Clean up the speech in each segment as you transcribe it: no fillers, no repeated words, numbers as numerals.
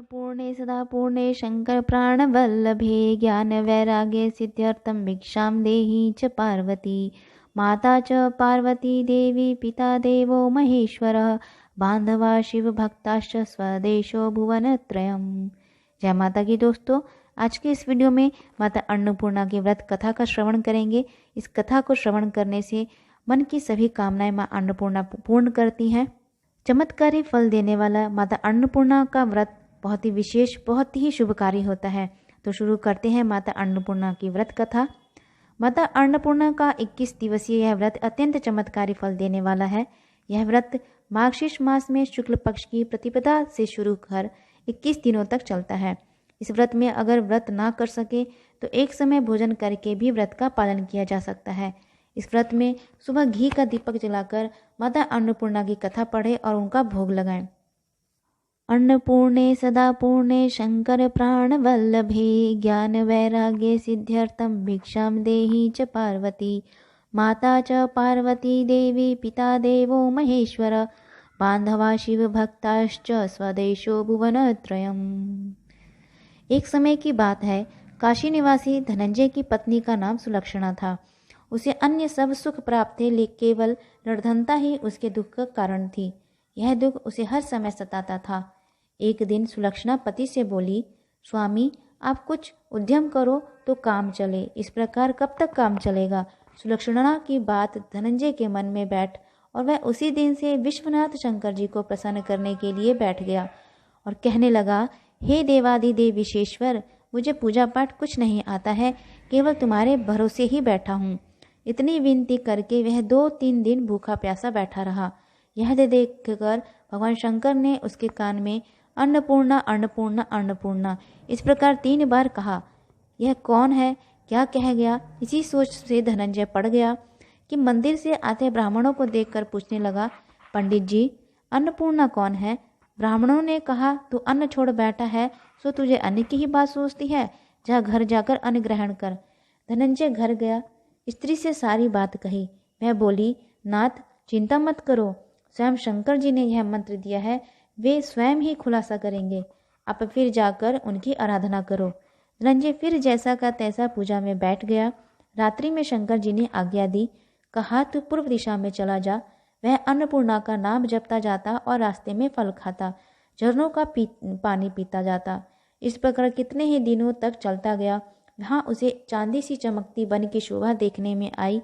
पूर्णे सदा पूर्णे शंकर प्राणवल्लभे ज्ञान वैराग्य सिद्ध्यर्थम भिक्षां देहि च पार्वती माता च पार्वती देवी पिता देवो महेश्वरः बांधवा शिव भक्ताश्च स्वदेशो भुवनत्रयम्। जय माता की दोस्तों, आज के इस वीडियो में माता अन्नपूर्णा की व्रत कथा का श्रवण करेंगे। इस कथा को श्रवण करने से मन की सभी कामनाएं माँ अन्नपूर्णा पूर्ण करती हैं। चमत्कारी फल देने वाला माता अन्नपूर्णा का व्रत बहुत ही विशेष, बहुत ही शुभकारी होता है। तो शुरू करते हैं माता अन्नपूर्णा की व्रत कथा। माता अन्नपूर्णा का 21 दिवसीय यह व्रत अत्यंत चमत्कारी फल देने वाला है। यह व्रत मार्गशीर्ष मास में शुक्ल पक्ष की प्रतिपदा से शुरू कर 21 दिनों तक चलता है। इस व्रत में अगर व्रत ना कर सके तो एक समय भोजन करके भी व्रत का पालन किया जा सकता है। इस व्रत में सुबह घी का दीपक जलाकर माता अन्नपूर्णा की कथा पढ़े और उनका भोग लगाएं। अन्नपूर्णे सदा पूर्णे शंकर प्राण वल्लभे ज्ञान वैराग्य सिद्ध्यर्थम भिक्षां देहि च पार्वती माता च पार्वती देवी पिता देवो महेश्वर बांधवा शिव भक्ताश्च स्वदेशो भुवनत्रयम्। एक समय की बात है, काशी निवासी धनंजय की पत्नी का नाम सुलक्षणा था। उसे अन्य सब सुख प्राप्त थे, लेकिन केवल निर्धनता ही उसके दुख का कारण थी। यह दुख उसे हर समय सताता था। एक दिन सुलक्षणा पति से बोली, स्वामी आप कुछ उद्यम करो तो काम चले, इस प्रकार कब तक काम चलेगा। सुलक्षणा की बात धनंजय के मन में बैठ और वह उसी दिन से विश्वनाथ शंकर जी को प्रसन्न करने के लिए बैठ गया और कहने लगा, हे देवादिदेव विश्वेश्वर, मुझे पूजा पाठ कुछ नहीं आता है, केवल तुम्हारे भरोसे ही बैठा हूँ। इतनी विनती करके वह 2-3 दिन भूखा प्यासा बैठा रहा। यह देखकर भगवान शंकर ने उसके कान में अन्नपूर्णा अन्नपूर्णा अन्नपूर्णा इस प्रकार 3 बार कहा। यह कौन है, क्या कह गया। इसी सोच से धनंजय पड़ गया कि मंदिर से आते ब्राह्मणों को देखकर पूछने लगा, पंडित जी अन्नपूर्णा कौन है। ब्राह्मणों ने कहा, तू अन्न छोड़ बैठा है सो तुझे अन्न की ही बात सोचती है, जा घर जाकर अन्न ग्रहण कर। धनंजय घर गया, स्त्री से सारी बात कही। वह बोली, नाथ चिंता मत करो, स्वयं शंकर जी ने यह मंत्र दिया है, वे स्वयं ही खुलासा करेंगे, आप फिर जाकर उनकी आराधना करो। धनंजय फिर जैसा का तैसा पूजा में बैठ गया। रात्रि में शंकर जी ने आज्ञा दी, कहा तू पूर्व दिशा में चला जा। वह अन्नपूर्णा का नाम जपता जाता और रास्ते में फल खाता, झरनों का पानी पीता जाता। इस प्रकार कितने ही दिनों तक चलता गया। वहाँ उसे चांदी सी चमकती वन की शोभा देखने में आई,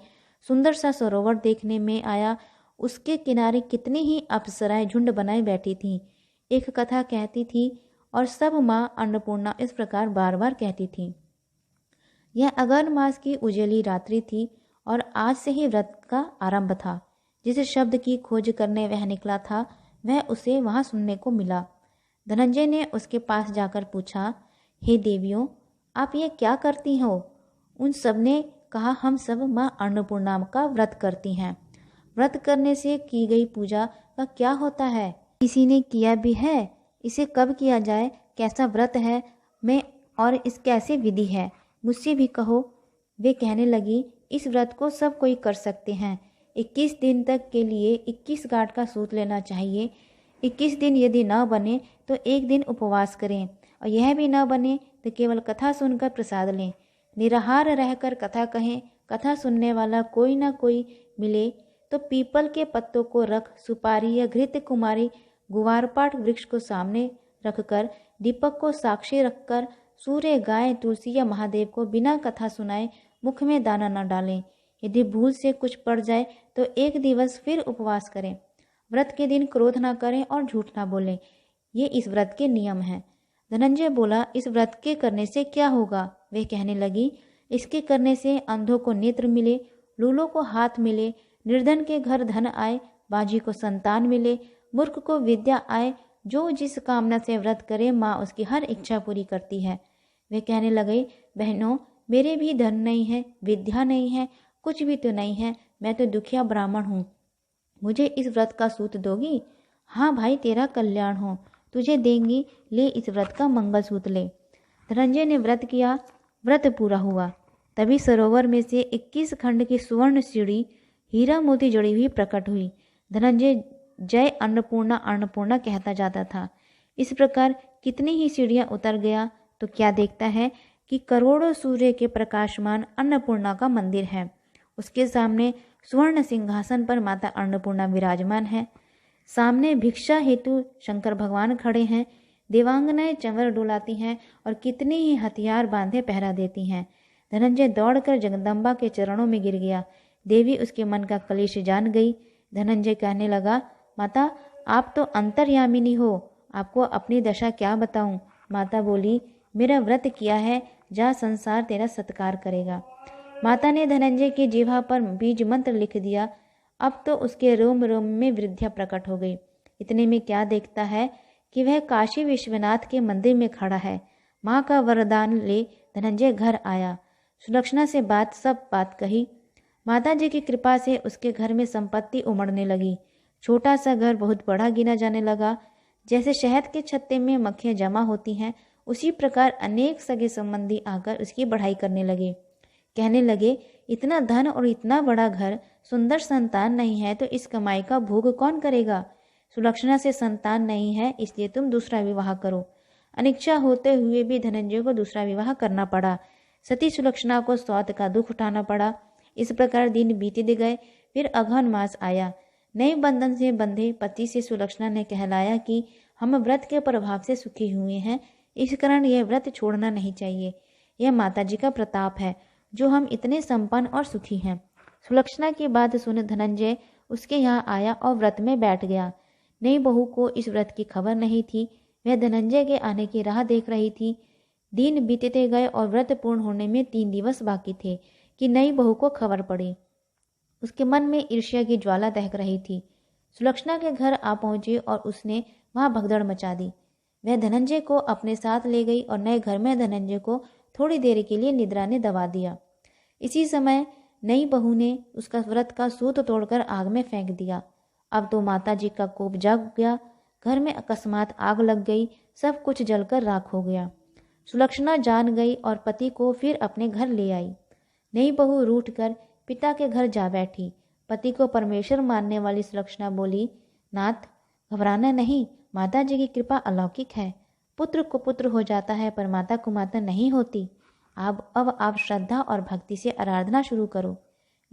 सुंदर सा सरोवर देखने में आया। उसके किनारे कितनी ही अप्सराएं झुंड बनाए बैठी थीं। एक कथा कहती थी और सब माँ अन्नपूर्णा इस प्रकार बार बार कहती थी। यह अगहन मास की उजली रात्रि थी और आज से ही व्रत का आरंभ था। जिस शब्द की खोज करने वह निकला था वह उसे वहाँ सुनने को मिला। धनंजय ने उसके पास जाकर पूछा, हे देवियों आप ये क्या करती हो। उन सब ने कहा, हम सब माँ अन्नपूर्णा का व्रत करती हैं। व्रत करने से की गई पूजा का क्या होता है, किसी ने किया भी है, इसे कब किया जाए, कैसा व्रत है मैं और इस कैसे विधि है, मुझसे भी कहो। वे कहने लगी, इस व्रत को सब कोई कर सकते हैं। 21 दिन तक के लिए 21 गांठ का सूत लेना चाहिए। 21 दिन यदि न बने तो एक दिन उपवास करें और यह भी न बने तो केवल कथा सुनकर प्रसाद लें। निराहार रहकर कथा कहें। कथा सुनने वाला कोई ना कोई मिले तो पीपल के पत्तों को रख, सुपारी या घृत कुमारी गुवारपाट वृक्ष को सामने रखकर, दीपक को साक्षी रखकर, सूर्य, गाय, तुलसी या महादेव को बिना कथा सुनाए मुख में दाना न डालें। यदि भूल से कुछ पड़ जाए तो एक दिवस फिर उपवास करें। व्रत के दिन क्रोध न करें और झूठ न बोलें, ये इस व्रत के नियम हैं। धनंजय बोला, इस व्रत के करने से क्या होगा। वे कहने लगी, इसके करने से अंधों को नेत्र मिले, लूलों को हाथ मिले, निर्धन के घर धन आए, बाजी को संतान मिले, मूर्ख को विद्या आए। जो जिस कामना से व्रत करे माँ उसकी हर इच्छा पूरी करती है। वे कहने लगे, बहनों मेरे भी धन नहीं है, विद्या नहीं है, कुछ भी तो नहीं है, मैं तो दुखिया ब्राह्मण हूँ, मुझे इस व्रत का सूत दोगी। हाँ भाई, तेरा कल्याण हो, तुझे देंगी, ले इस व्रत का मंगलसूत्र ले। धनंजय ने व्रत किया, व्रत पूरा हुआ। तभी सरोवर में से 21 खंड की सुवर्ण सीढ़ी हीरा मोती जड़ी हुई प्रकट हुई। धनंजय जय अन्नपूर्णा अन्नपूर्णा कहता जाता था। इस प्रकार कितनी ही सीढ़ियां उतर गया तो क्या देखता है कि करोड़ों सूर्य के प्रकाशमान अन्नपूर्णा का मंदिर है। उसके सामने स्वर्ण सिंहासन पर माता अन्नपूर्णा विराजमान है। सामने भिक्षा हेतु शंकर भगवान खड़े हैं। देवांगनाएं चंवर डुलाती हैं और कितने ही हथियार बांधे पहरा देती हैं। धनंजय दौड़कर जगदम्बा के चरणों में गिर गया। देवी उसके मन का कलेश जान गई। धनंजय कहने लगा, माता आप तो अंतर्यामिनी हो, आपको अपनी दशा क्या बताऊं। माता बोली, मेरा व्रत किया है, जा संसार तेरा सत्कार करेगा। माता ने धनंजय की जिह्वा पर बीज मंत्र लिख दिया। अब तो उसके रोम रोम में वृद्धियां प्रकट हो गई। इतने में क्या देखता है कि वह काशी विश्वनाथ के मंदिर में खड़ा है। माँ का वरदान ले धनंजय घर आया। सुलक्षणा से सब बात कही। माता जी की कृपा से उसके घर में संपत्ति उमड़ने लगी। छोटा सा घर बहुत बड़ा गिना जाने लगा। जैसे शहद के छत्ते में मक्खियां जमा होती हैं, उसी प्रकार अनेक सगे संबंधी आकर उसकी बढ़ाई करने लगे। कहने लगे, इतना धन और इतना बड़ा घर, सुंदर संतान नहीं है तो इस कमाई का भोग कौन करेगा। सुलक्षणा से संतान नहीं है, इसलिए तुम दूसरा विवाह करो। अनिच्छा होते हुए भी धनंजय को दूसरा विवाह करना पड़ा। सती सुलक्षणा को स्वाद का दुख उठाना पड़ा। इस प्रकार दिन बीते गए। फिर अघन मास आया। नए बंधन से बंधे पति से सुलक्षणा ने कहलाया कि हम व्रत के प्रभाव से सुखी हुए हैं, इस कारण यह व्रत छोड़ना नहीं चाहिए। यह माता जी का प्रताप है जो हम इतने संपन्न और सुखी हैं। सुलक्षणा की बात सुन धनंजय उसके यहाँ आया और व्रत में बैठ गया। नई बहू को इस व्रत की खबर नहीं थी। वह धनंजय के आने की राह देख रही थी। दिन बीतते गए और व्रत पूर्ण होने में 3 दिवस बाकी थे कि नई बहू को खबर पड़ी। उसके मन में ईर्ष्या की ज्वाला दहक रही थी। सुलक्षणा के घर आ पहुंची और उसने वहां भगदड़ मचा दी। वह धनंजय को अपने साथ ले गई और नए घर में धनंजय को थोड़ी देर के लिए निद्रा ने दबा दिया। इसी समय नई बहू ने उसका व्रत का सूत तोड़कर आग में फेंक दिया। अब तो माता जी का कोप जग गया। घर में अकस्मात आग लग गई। सब कुछ जलकर राख हो गया। सुलक्षणा जान गई और पति को फिर अपने घर ले आई। नई बहू रूठ कर पिता के घर जा बैठी। पति को परमेश्वर मानने वाली सुलक्षणा बोली, नाथ घबराना नहीं, माता जी की कृपा अलौकिक है। पुत्र को पुत्र हो जाता है पर माता को माता नहीं होती। अब आप श्रद्धा और भक्ति से आराधना शुरू करो,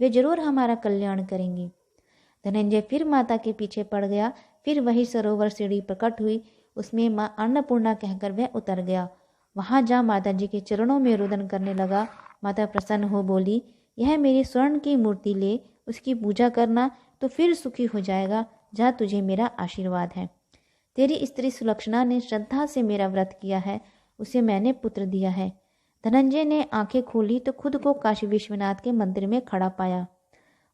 वे जरूर हमारा कल्याण करेंगी। धनंजय फिर माता के पीछे पड़ गया। फिर वही सरोवर सीढ़ी प्रकट हुई, उसमें माँ अन्नपूर्णा कहकर वह उतर गया। वहां जा माता जी के चरणों में रुदन करने लगा। माता प्रसन्न हो बोली, यह मेरी स्वर्ण की मूर्ति ले, उसकी पूजा करना तो फिर सुखी हो जाएगा। जा, तुझे मेरा आशीर्वाद है। तेरी स्त्री सुलक्षणा ने श्रद्धा से मेरा व्रत किया है, उसे मैंने पुत्र दिया है। धनंजय ने आंखें खोली तो खुद को काशी विश्वनाथ के मंदिर में खड़ा पाया।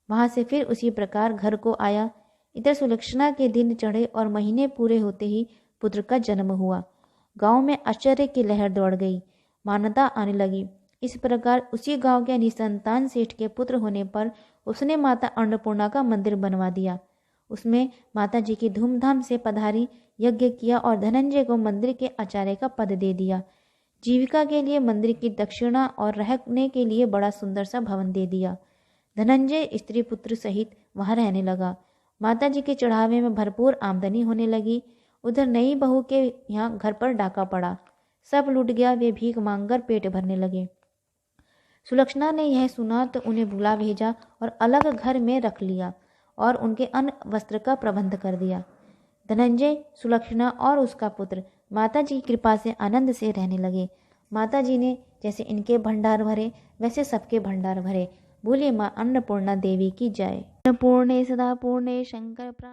वहां से फिर उसी प्रकार घर को आया। इधर सुलक्षणा के दिन चढ़े और महीने पूरे होते ही पुत्र का जन्म हुआ। गांव में आश्चर्य की लहर दौड़ गई, मान्यता आने लगी। इस प्रकार उसी गांव के निसंतान सेठ के पुत्र होने पर उसने माता अन्नपूर्णा का मंदिर बनवा दिया। उसमें माता जी की धूमधाम से पधारी, यज्ञ किया और धनंजय को मंदिर के आचार्य का पद दे दिया। जीविका के लिए मंदिर की दक्षिणा और रहने के लिए बड़ा सुंदर सा भवन दे दिया। धनंजय स्त्री पुत्र सहित वहां रहने लगा। माता जी के चढ़ावे में भरपूर आमदनी होने लगी। उधर नई बहू के यहाँ घर पर डाका पड़ा, सब लूट गया। वे भीख मांगकर पेट भरने लगे। सुलक्षणा ने यह सुना तो उन्हें बुला भेजा और अलग घर में रख लिया और उनके अन्न वस्त्र का प्रबंध कर दिया। धनंजय, सुलक्षणा और उसका पुत्र माता जी की कृपा से आनंद से रहने लगे। माता जी ने जैसे इनके भंडार भरे वैसे सबके भंडार भरे। बोलिए माँ अन्नपूर्णा देवी की जय। पूर्णे सदा पूर्णे शंकर प्राण।